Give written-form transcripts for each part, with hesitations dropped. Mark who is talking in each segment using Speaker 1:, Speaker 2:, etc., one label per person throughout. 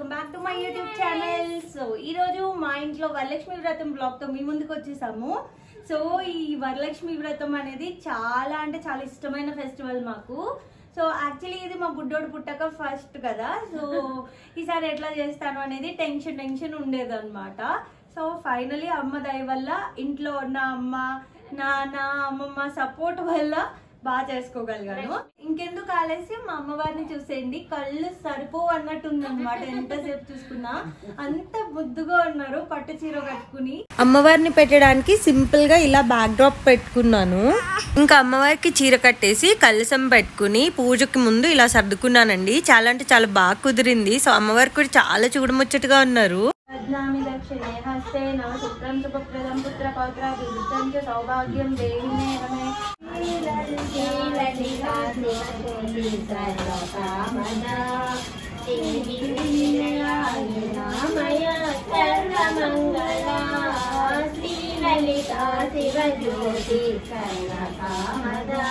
Speaker 1: Welcome back to my YouTube channel. So ఈ రోజు మా ఇంట్లో వరలక్ష్మి వ్రతం బ్లాగ్ తో మీ ముందుకు వచ్చేసాము. సో ఈ వరలక్ష్మి వ్రతం అనేది చాలా అంటే చాలా ఇష్టమైన ఫెస్టివల్ మాకు. సో యాక్చువల్లీ ఇది మా బుడ్డోడు పుట్టక ఫస్ట్ కదా, సో ఈసారి ఎట్లా చేస్తాను అనేది టెన్షన్ ఉండేదన్నమాట. సో ఫైనలీ అమ్మ దయ వల్ల ఇంట్లో ఉన్న అమ్మ నాన్న అమ్మమ్మ సపోర్ట్ వల్ల బాగా చేసుకోగలిగాను. ఇంకెందుకు ఆలస్యం, మా అమ్మవారిని చూసేయండి, కళ్ళు సరిపోవు అన్నట్టు ఉందన్నమాట. ఎంతసేపు చూసుకున్నా అంత ముద్దుగా ఉన్నారు పట్టు చీర కట్టుకుని.
Speaker 2: అమ్మవారిని పెట్టడానికి సింపుల్ గా ఇలా బ్యాక్ డ్రాప్ పెట్టుకున్నాను. ఇంకా అమ్మవారికి చీర కట్టేసి కలసం పెట్టుకుని పూజకి ముందు ఇలా సర్దుకున్నానండి. చాలా అంటే చాలా బాగా కుదిరింది. సో అమ్మవారికి కూడా చాలా చూడముచ్చటగా ఉన్నారు.
Speaker 1: పద్నామి దక్షిణే హస్తే నవ శుక్రం శుభప్రదం పుత్ర పౌత్ర వివృద్ధం చ సౌభాగ్యం దేవి మే రమే. శివజ్యోతి కర్ణకామదా.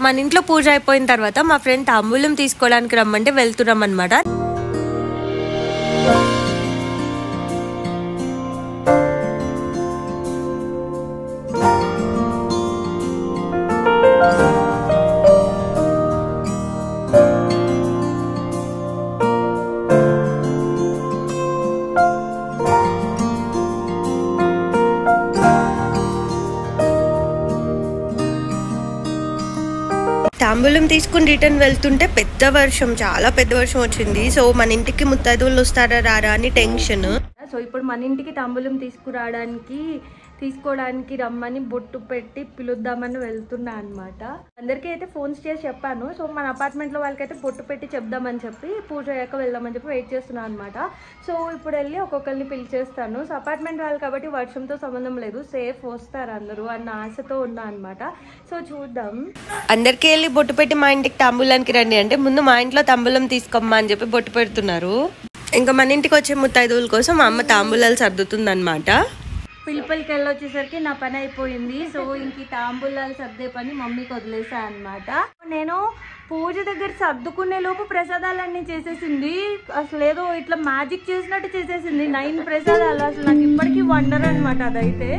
Speaker 2: మన ఇంట్లో పూజ అయిపోయిన తర్వాత మా ఫ్రెండ్ తాంబూలం తీసుకోవడానికి రమ్మంటే వెళ్తున్నాం అనమాట. తాంబూలం తీసుకుని రిటర్న్ వెళ్తుంటే చాలా పెద్ద వర్షం వచ్చింది. సో మన ఇంటికి ముత్తైదువులు వస్తారా రారా అని టెన్షన్.
Speaker 1: సో ఇప్పుడు మన ఇంటికి తాంబూలం తీసుకోవడానికి రమ్మని బొట్టు పెట్టి పిలుద్దామని వెళ్తున్నా అనమాట. అందరికీ అయితే ఫోన్స్ చేసి చెప్పాను. సో మన అపార్ట్మెంట్లో వాళ్ళకైతే బొట్టు పెట్టి చెప్దామని చెప్పి పూజ అయ్యాక వెళ్దామని చెప్పి వెయిట్ చేస్తున్నాను అనమాట. సో ఇప్పుడు వెళ్ళి ఒక్కొక్కరిని పిలిచేస్తాను. సో అపార్ట్మెంట్ వాళ్ళు కాబట్టి వర్షంతో సంబంధం లేదు, సేఫ్ వస్తారు అందరూ అన్న ఆశతో ఉన్నా అనమాట. సో చూద్దాం.
Speaker 2: అందరికీ వెళ్ళి బొట్టు పెట్టి మా ఇంటికి తాంబూలానికి రండి అంటే ముందు మా ఇంట్లో తాంబూలం తీసుకోమ్మా అని చెప్పి బొట్టు పెడుతున్నారు. ఇంకా మన ఇంటికి వచ్చే ముత్తైదువుల కోసం మా అమ్మ తాంబూలాలు సర్దుతుంది అనమాట.
Speaker 1: పిలుపులకి వెళ్ళొచ్చేసరికి నా పని అయిపోయింది. సో ఇంక తాంబూలాలు సర్దే పని మమ్మీకి వదిలేసా అనమాట. నేను పూజ దగ్గర సర్దుకునే లోపు ప్రసాదాలన్నీ చేసేసింది. అసలు ఏదో ఇట్లా మ్యాజిక్ చేసినట్టు చేసేసింది. 9 ప్రసాదాలు. అసలు నాకు ఇప్పటికీ వండర్ అనమాట అదైతే.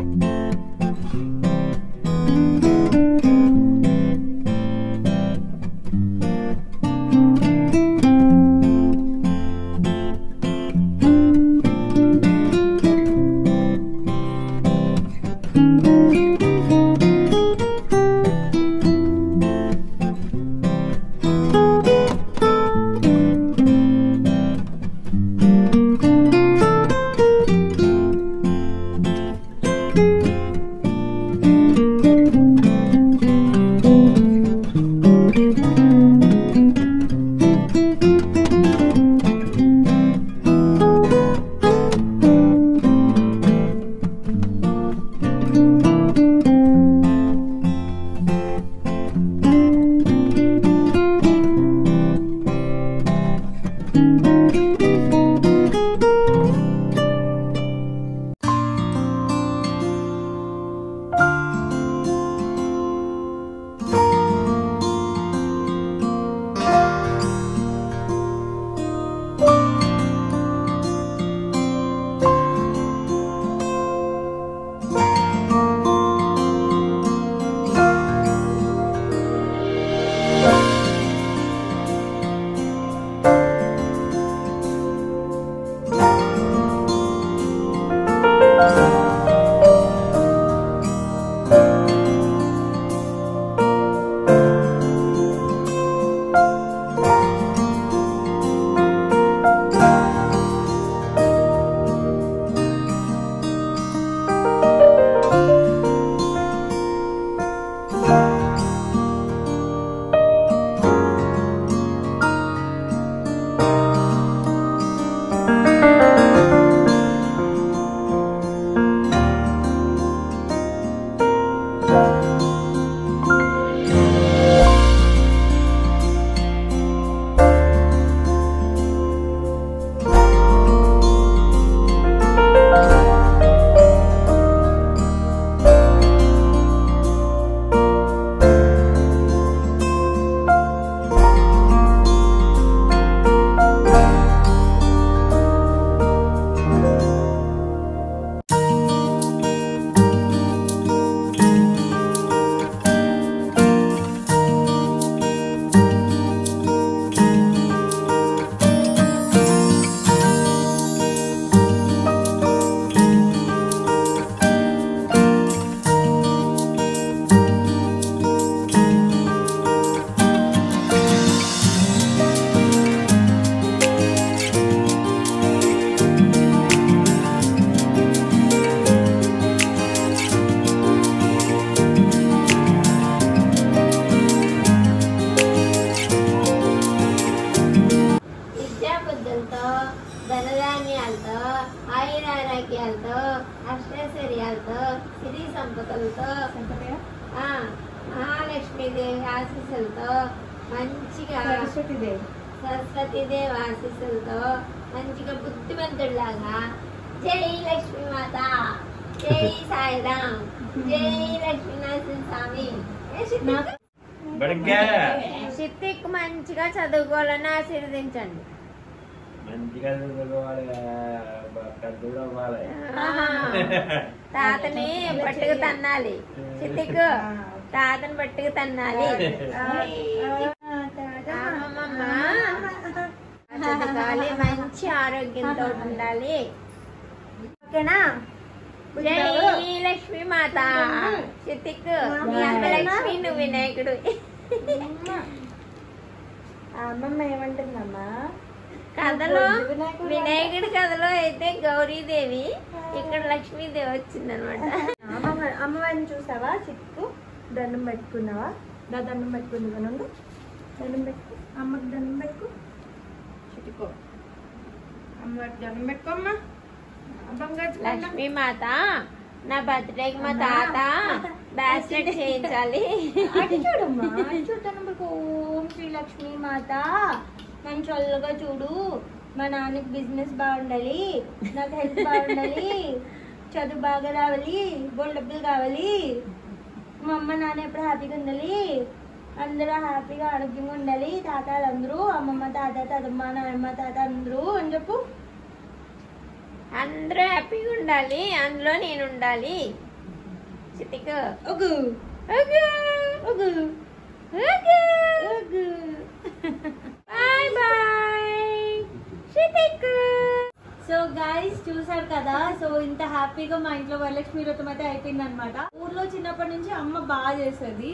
Speaker 3: ఐశ్వర్యాలతో సిరి సంపదలతో మహాలక్ష్మీదేవి ఆశీస్సులతో మంచిగా సరస్వతీదేవి ఆశీస్సులతో మంచిగా బుద్ధిమంతుడిలాగా జై లక్ష్మీమాత, జై సాయిరామ్, జై లక్ష్మీనరసింహ స్వామి. సిద్ధికి మంచిగా చదువుకోవాలని ఆశీర్వదించండి.
Speaker 4: మంచిగా
Speaker 3: తాతని పట్టుకు తన్నాలి. సిద్ధికు తాతని పట్టుకు తన్నాలి. అమ్మమ్మ చదువుకోవాలి, మంచి ఆరోగ్యంతో ఉండాలి.
Speaker 1: ఓకేనా?
Speaker 3: జై లక్ష్మీ మాత. సిద్ధికు మీ అమ్మ లక్ష్మి, నువ్వు వినాయకుడు.
Speaker 1: అమ్మమ్మ ఏమంటుందమ్మా?
Speaker 3: కథలో వినాయకుడి కథలో అయితే గౌరీదేవి, ఇక్కడ లక్ష్మీదేవి వచ్చిందనమాట.
Speaker 1: అమ్మవారిని చూసావా? చిక్కు దండం పెట్టుకున్నావా? దండం పెట్టుకుంది నుండి దండం పెట్టుకో. అమ్మకి దండం పెట్టుకో. చిట్టుకో అమ్మవారికి దండం పెట్టుకోమ్మా.
Speaker 3: లక్ష్మీ మాత, నా బర్త్డేకి మా తాత బ్యాస్లెట్ చేయించాలి.
Speaker 1: అటు చూడమ్మా, చూడమ్మా. ఓం శ్రీ లక్ష్మీ మాత, నన్ను చల్లగా చూడు. మా నాన్నకి బిజినెస్ బాగుండాలి, నాకు హెల్త్ బాగుండాలి, చదువు బాగా రావాలి, బోల్ డబ్బులు కావాలి, మా అమ్మ నాన్న ఎప్పుడు హ్యాపీగా ఉండాలి, అందరూ హ్యాపీగా ఆరోగ్యంగా ఉండాలి, తాతలు అందరూ, అమ్మమ్మ తాత, తాతమ్మ నాన్నమ్మ తాత అందరూ అని చెప్పు.
Speaker 3: అందరూ హ్యాపీగా ఉండాలి, అందులో నేను ఉండాలి. చితికు
Speaker 1: ఒగు
Speaker 3: ఒగు
Speaker 1: ఒగు
Speaker 3: ఒగు
Speaker 1: ఒగు.
Speaker 3: బాయ్ బాయ్ చితికు.
Speaker 1: సో గైస్ చూసారు కదా. సో ఇంత హ్యాపీగా మా ఇంట్లో వరలక్ష్మి వ్రతం అయితే అయిపోయింది అనమాట. ఊర్లో చిన్నప్పటి నుంచి అమ్మ బాగా చేసేది.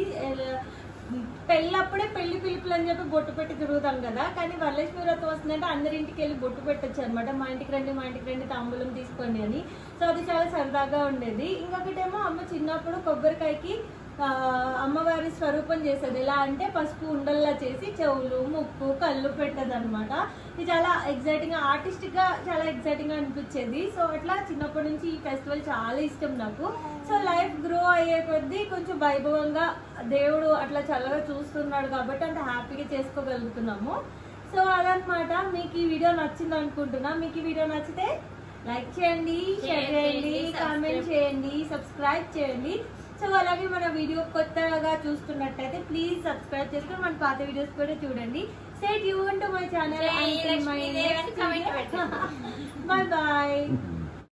Speaker 1: పెళ్ళప్పుడే పెళ్లి పిలుపులు అని చెప్పి బొట్టు పెట్టి తిరుగుతాం కదా, కానీ వరలక్ష్మి వ్రతం వస్తుందంటే అందరింటికి వెళ్ళి బొట్టు పెట్టచ్చు అనమాట. మా ఇంటికి రండి తాంబూలం తీసుకోండి అని. సో అది చాలా సరదాగా ఉండేది. ఇంకొకటేమో అమ్మ చిన్నప్పుడు కొబ్బరికాయకి అమ్మవారి స్వరూపం చేసేది. ఎలా అంటే పసుపు ఉండల్లా చేసి చెవులు, ముక్కు, కళ్ళు పెట్టేది అనమాట. ఇది చాలా ఎగ్జైటింగ్ గా, ఆర్టిస్టిక్ గా చాలా ఎగ్జైటింగ్ గా అనిపించేది. సో అట్లా చిన్నప్పటి నుంచి ఈ ఫెస్టివల్ చాలా ఇష్టం నాకు. సో లైఫ్ గ్రో అయ్యే కొద్దీ కొంచెం వైభవంగా దేవుడు అట్లా చల్లగా చూస్తున్నాడు కాబట్టి అంత హ్యాపీగా చేసుకోగలుగుతున్నాము. సో అదనమాట. మీకు ఈ వీడియో నచ్చింది అనుకుంటున్నా. మీకు ఈ వీడియో నచ్చితే లైక్ చేయండి, షేర్ చేయండి, కామెంట్ చేయండి, సబ్స్క్రైబ్ చేయండి. సో అలాగే మన వీడియో కొత్తగా చూస్తున్నట్టయితే ప్లీజ్ సబ్స్క్రైబ్ చేసుకొని మన పాత వీడియోస్ కూడా చూడండి. Stay tune to my channel. Bye bye.